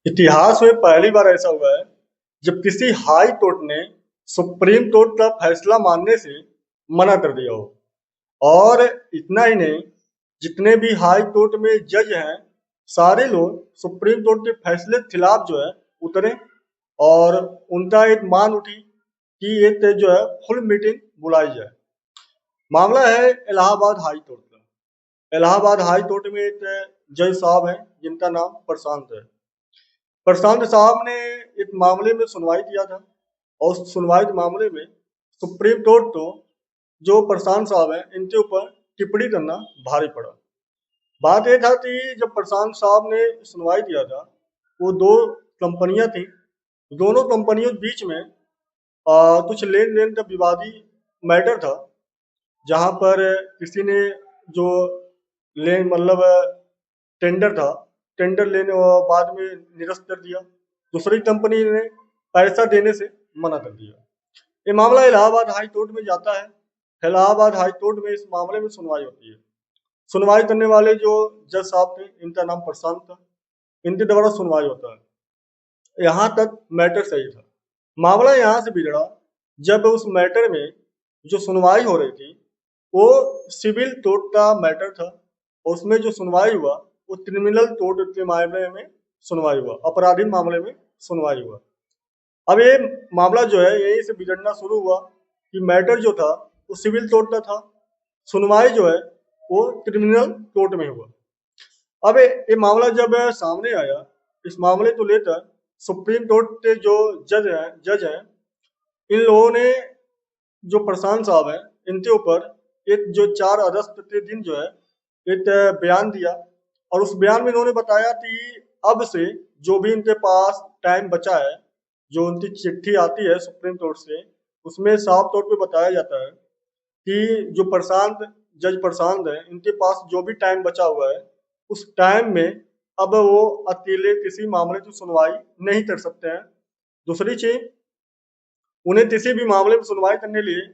इतिहास में पहली बार ऐसा हुआ है जब किसी हाई कोर्ट ने सुप्रीम कोर्ट का फैसला मानने से मना कर दिया हो। और इतना ही नहीं, जितने भी हाई कोर्ट में जज हैं, सारे लोग सुप्रीम कोर्ट के फैसले के खिलाफ जो है उतरे। और उनका एक मांग उठी कि एक जो है फुल मीटिंग बुलाई जाए। मामला है इलाहाबाद हाई कोर्ट का। इलाहाबाद हाई कोर्ट में एक जज साहब हैं जिनका नाम प्रशांत है। प्रशांत साहब ने एक मामले में सुनवाई किया था, और उस सुनवाई के मामले में सुप्रीम कोर्ट को जो प्रशांत साहब हैं इनके ऊपर टिप्पणी करना भारी पड़ा। बात यह था कि जब प्रशांत साहब ने सुनवाई किया था, वो दो कंपनियां थी। दोनों कंपनियों के बीच में कुछ लेन देन का विवादी मैटर था, जहां पर किसी ने जो लेन मतलब टेंडर था, टेंडर लेने बाद में निरस्त कर दिया। दूसरी कंपनी ने पैसा देने से मना कर दिया। ये मामला इलाहाबाद हाई कोर्ट में जाता है। इलाहाबाद हाई कोर्ट में इस मामले में सुनवाई होती है। सुनवाई करने वाले जो जज साहब थे, इनका नाम प्रशांत था। इनके द्वारा सुनवाई होता है। यहाँ तक मैटर सही था। मामला यहाँ से बिगड़ा जब उस मैटर में जो सुनवाई हो रही थी वो सिविल कोर्ट का मैटर था, और उसमें जो सुनवाई हुआ वो क्रिमिनल कोर्ट के मामले में सुनवाई हुआ, आपराधिक मामले में सुनवाई हुआ। अब ये मामला जो है यहीं से बिगड़ना शुरू हुआ कि मैटर जो था वो सिविल कोर्ट का था, सुनवाई जो है वो क्रिमिनल कोर्ट में हुआ। अब ये मामला जब सामने आया, इस मामले को लेकर सुप्रीम कोर्ट के जो जज हैं, इन लोगों ने जो प्रशांत साहब हैं इनके ऊपर एक जो 4 अगस्त के दिन जो है एक बयान दिया। और उस बयान में इन्होंने बताया कि अब से जो भी इनके पास टाइम बचा है, जो उनकी चिट्ठी आती है सुप्रीम कोर्ट से, उसमें साफ तौर पे बताया जाता है कि जो जज प्रशांत है, इनके पास जो भी टाइम बचा हुआ है उस टाइम में अब वो अकेले किसी मामले की सुनवाई नहीं कर सकते हैं। दूसरी चीज, उन्हें किसी भी मामले में सुनवाई करने लिए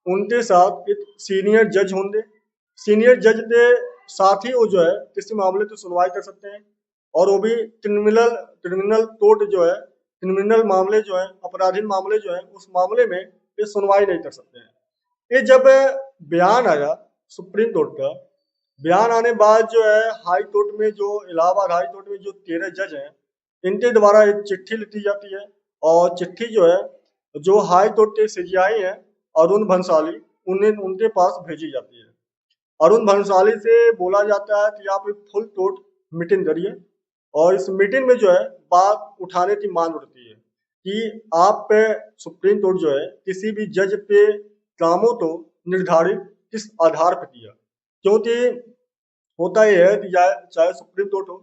उनके साथ एक सीनियर जज होंगे। सीनियर जज के साथ ही वो जो है किसी मामले की सुनवाई कर सकते हैं, और वो भी क्रिमिनल क्रिमिनल कोर्ट जो है, क्रिमिनल मामले जो है, आपराधिक मामले जो है, उस मामले में ये सुनवाई नहीं कर सकते हैं। ये जब बयान आया सुप्रीम कोर्ट का, बयान आने बाद जो है हाई कोर्ट में, जो इलाहाबाद हाई कोर्ट में जो 13 जज हैं, इनके द्वारा एक चिट्ठी लिखी जाती है। और चिट्ठी जो है जो हाई कोर्ट के सीजीआई हैं अरुण भंसाली, उन्हें उनके पास भेजी जाती है। अरुण भंसाली से बोला जाता है कि आप एक फुल कोर्ट मीटिंग करिए, और इस मीटिंग में जो है बात उठाने की मांग उठती है कि आप पे सुप्रीम कोर्ट जो है किसी भी जज पे कामों को निर्धारित किस आधार पर किया। क्योंकि होता यह है कि चाहे सुप्रीम कोर्ट हो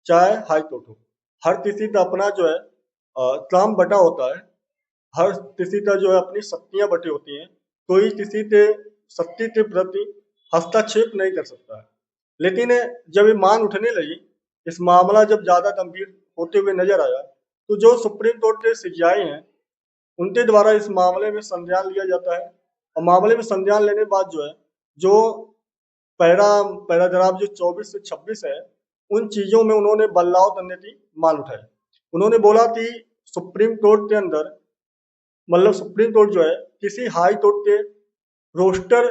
चाहे हाई कोर्ट हो, हर किसी का अपना जो है काम बटा होता है। हर किसी का जो है अपनी शक्तियां बटी होती हैं। कोई किसी के शक्ति के प्रति हस्तक्षेप नहीं कर सकता है। लेकिन जब ये मांग उठने लगी, इस मामला जब ज्यादा गंभीर होते हुए नजर आया, तो जो सुप्रीम कोर्ट के सीजीआई हैं उनके द्वारा इस मामले में संज्ञान लिया जाता है। और मामले में संज्ञान लेने के बाद जो है, जो पैरा पैराग्राफ जो 24 से 26 है, उन चीजों में उन्होंने बदलाव करने की मांग उठाई। उन्होंने बोला कि सुप्रीम कोर्ट के अंदर, मतलब सुप्रीम कोर्ट जो है किसी हाई कोर्ट के रोस्टर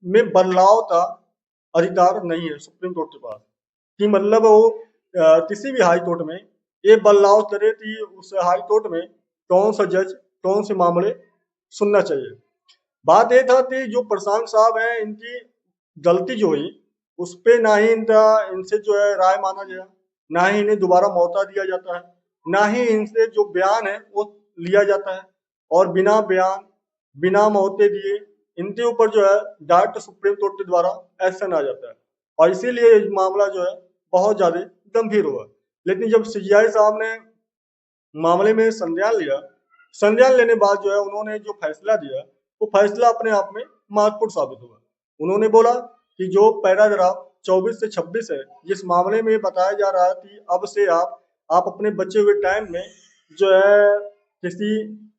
में बदलाव का अधिकार नहीं है सुप्रीम कोर्ट के पास। कि मतलब वो किसी भी हाई कोर्ट में ये बदलाव करे कि उस हाई कोर्ट में कौन सा जज कौन से मामले सुनना चाहिए। बात ये था कि जो प्रशांत साहब हैं, इनकी गलती जो हुई उस पे ना ही इनसे जो है राय माना गया, ना ही इन्हें दोबारा मौका दिया जाता है, ना ही इनसे जो बयान है वो लिया जाता है। और बिना बयान, बिना मौके दिए इनके ऊपर जो है डायरेक्ट सुप्रीम कोर्ट के द्वारा एक्शन आ जाता है। और इसीलिए ये मामला जो है बहुत ज्यादा गंभीर हुआ। लेकिन जब सीजीआई साहब ने मामले में संज्ञान लिया, संज्ञान लेने बाद जो है उन्होंने जो फैसला दिया, वो फैसला अपने आप में महत्वपूर्ण साबित हुआ। उन्होंने बोला कि जो पैराग्राफ 24 से 26 है, जिस मामले में बताया जा रहा है कि अब से आप अपने बचे हुए टाइम में जो है किसी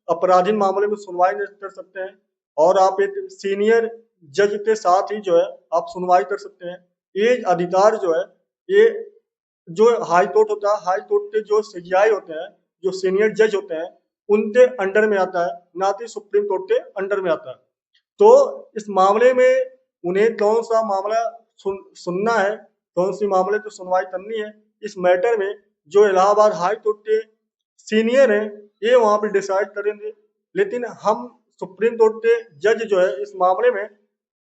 आपराधिक मामले में सुनवाई नहीं कर सकते हैं, और आप एक सीनियर जज के साथ ही जो है आप सुनवाई कर सकते हैं। ये अधिकार जो है ये जो हाई कोर्ट होता है, हाई कोर्ट के जो सीजीआई होते हैं, जो सीनियर जज होते हैं, उनके अंडर में आता है, ना कि सुप्रीम कोर्ट के अंडर में आता है। तो इस मामले में उन्हें कौन सा मामला सुनना है, कौन सी मामले की सुनवाई करनी है, इस मैटर में जो इलाहाबाद हाई कोर्ट के सीनियर हैं, ये वहां पे डिसाइड करेंगे। लेकिन हम सुप्रीम कोर्ट के जज जो है इस मामले में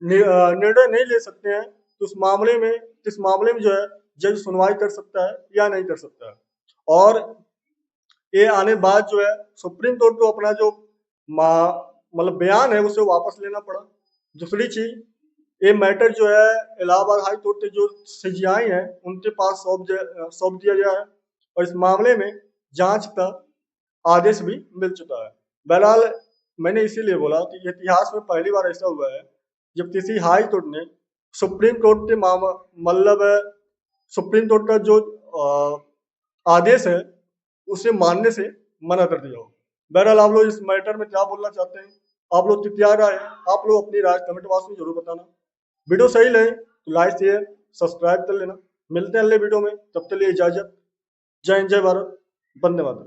निर्णय नहीं ले सकते हैं। तो इस मामले में जो है जज सुनवाई कर सकता है या नहीं कर सकता है। और ये आने बाद जो है सुप्रीम कोर्ट को अपना जो मतलब बयान है उसे वापस लेना पड़ा। दूसरी चीज, ये मैटर जो है इलाहाबाद हाई कोर्ट के जो सीजीआई हैं उनके पास सौंप दिया गया है, और इस मामले में जांच का आदेश भी मिल चुका है। बहरहाल मैंने इसीलिए बोला कि इतिहास में पहली बार ऐसा हुआ है जब किसी हाई कोर्ट ने सुप्रीम कोर्ट के मतलब सुप्रीम कोर्ट का जो आदेश है उसे मानने से मना कर दिया हो। बहरहाल आप लोग इस मैटर में क्या बोलना चाहते हैं, आप लोग की क्या राय है, आप लोग अपनी राय कमेंट बॉक्स में जरूर बताना। वीडियो सही लगे तो लाइक शेयर सब्सक्राइब कर लेना। मिलते हैं अगले वीडियो में, तब तक के लिए इजाजत। जय हिंद, जय भारत, वंदे मातरम।